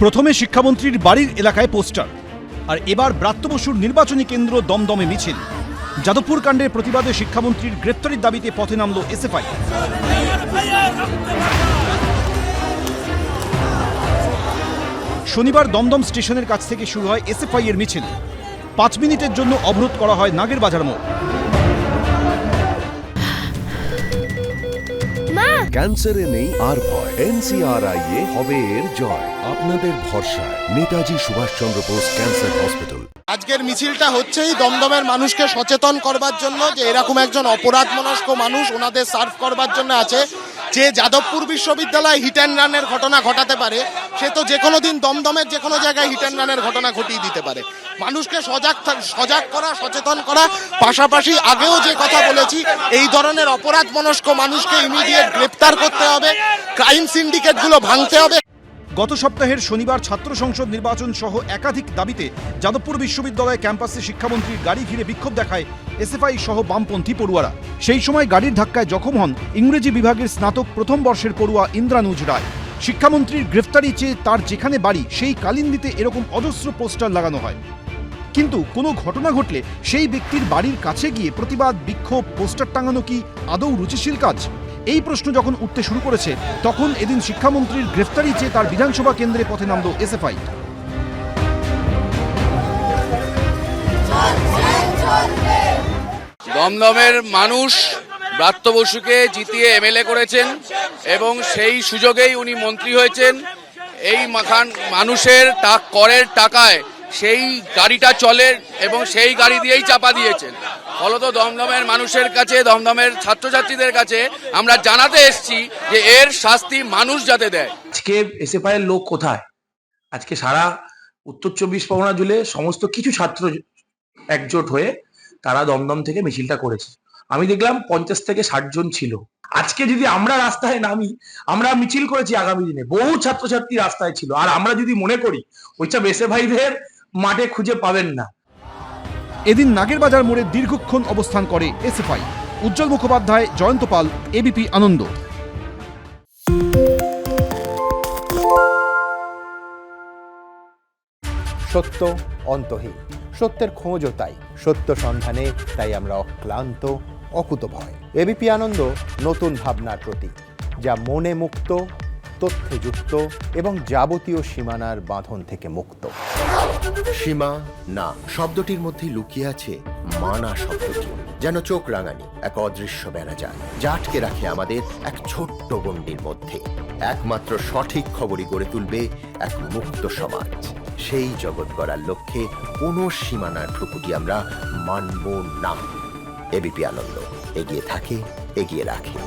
প্রথমে শিক্ষামন্ত্রীর বাড়ির এলাকায় পোস্টার, আর এবার ব্রাত্য বসুর নির্বাচনী কেন্দ্র দমদমে মিছিল। যাদবপুর কাণ্ডের প্রতিবাদে শিক্ষামন্ত্রীর গ্রেপ্তারির দাবিতে পথে নামল এসএফআই। শনিবার দমদম স্টেশনের কাছ থেকে শুরু হয় এসএফআই এর মিছিল। 5 মিনিটের জন্য অবরোধ করা হয় নাগের বাজার মোড়। ক্যান্সারে নেই আর ভয়, NCRI হবে এর জয়। আপনাদের ভরসা নেতাজি সুভাষচন্দ্র বোস ক্যান্সার হসপিটাল। আজকের মিছিলটা হচ্ছেই দমদমের মানুষকে সচেতন করবার জন্য যে এরকম একজন অপরাধ মনস্ক মানুষ ওনাদের সার্ভ করবার জন্য আছে, যে যাদবপুর বিশ্ববিদ্যালয়ে হিট অ্যান্ড রানের ঘটনা ঘটাতে পারে, সে তো যে কোনো দিন দমদমের যে কোনো জায়গায় হিট অ্যান্ড রানের ঘটনা ঘটিয়ে দিতে পারে। মানুষকে সজাগ করা, সচেতন করা, পাশাপাশি আগেও যে কথা বলেছি, এই ধরনের অপরাধ মনস্ক মানুষকে ইমিডিয়েট গ্রেপ্তার করতে হবে, ক্রাইম সিন্ডিকেটগুলো ভাঙতে হবে। গত সপ্তাহের শনিবার ছাত্র সংসদ নির্বাচন সহ একাধিক দাবিতে যাদবপুর বিশ্ববিদ্যালয় ক্যাম্পাসে শিক্ষামন্ত্রীর গাড়ি ঘিরে বিক্ষোভ দেখায় এসএফআই সহ বামপন্থী পড়ুয়ারা। সেই সময় গাড়ির ধাক্কায় জখম হন ইংরেজি বিভাগের স্নাতক প্রথম বর্ষের পড়ুয়া ইন্দ্রানুজ রায়। শিক্ষামন্ত্রীর গ্রেফতারি চেয়ে তার যেখানে বাড়ি সেই কালিন্দিতে এরকম অজস্র পোস্টার লাগানো হয়, কিন্তু কোনো ঘটনা ঘটলে সেই ব্যক্তির বাড়ির কাছে গিয়ে প্রতিবাদ, বিক্ষোভ, পোস্টার টাঙানো কি আদৌ রুচিশীল কাজ? এই প্রশ্ন যখন উঠতে শুরু করেছে, তখন এদিন শিক্ষামন্ত্রীর গ্রেফতারি চেয়ে তার বিধানসভা কেন্দ্রে পথে নামল এসএফআই। দমদমের মানুষ ব্রাত্য বসুকে জিতিয়ে এমএলএ করেছেন এবং সেই সুযোগেই উনি মন্ত্রী হয়েছেন। এই মানুষের করের টাকায় সেই গাড়িটা চলে এবং সেই গাড়ি দিয়েই চাপা দিয়েছেন। ফলত দমদমের মানুষের কাছে, দমদমের ছাত্রছাত্রীদের কাছে আমরা জানাতে এসেছি যে এর শাস্তি মানুষ যাতে দেয়। আজকে এসএফআই এর লোক কোথায়? আজকে সারা উত্তর 24 পরগনা জুড়ে সমস্ত কিছু ছাত্র একজোট হয়ে তারা দমদম থেকে মিছিলটা করেছে। আমি দেখলাম 50 থেকে 60 জন ছিল। আজকে যদি আমরা রাস্তায় নামি, আমরা মিছিল করেছি, আগামী দিনে বহু ছাত্রছাত্রী রাস্তায় ছিল, আর আমরা যদি মনে করি ওইসব এসএফআইদের মাঠে খুঁজে পাবেন না। এদিন নাগের বাজার মোড়ে দীর্ঘক্ষণ অবস্থান করে এসএফআই। উজ্জ্বল মুখোপাধ্যায়, জয়ন্ত পাল, এবিপি আনন্দ। সত্য অন্তহীন, সত্যের খোঁজও তাই, সত্য সন্ধানে তাই আমরা অক্লান্ত, অকুতভয়। এবিপি আনন্দ নতুন ভাবনার প্রতীক, যা মনে মুক্ত, তথ্যে যুক্ত এবং যাবতীয় সীমানার বাঁধন থেকে মুক্ত। সীমা না শব্দটির মধ্যে লুকিয়ে আছে মানা শব্দটি, যেন চোখ রাঙানি এক অদৃশ্য বেড়াজাল, যা আটকে রাখে আমাদের এক ছোট্ট গণ্ডির মধ্যে। একমাত্র সঠিক খবরই গড়ে তুলবে এক মুক্ত সমাজ। সেই জগৎ গড়ার লক্ষ্যে কোনো সীমানার ঠুকুটি আমরা মানব না। এবিপি আনন্দ এগিয়ে থাকে, এগিয়ে রাখে।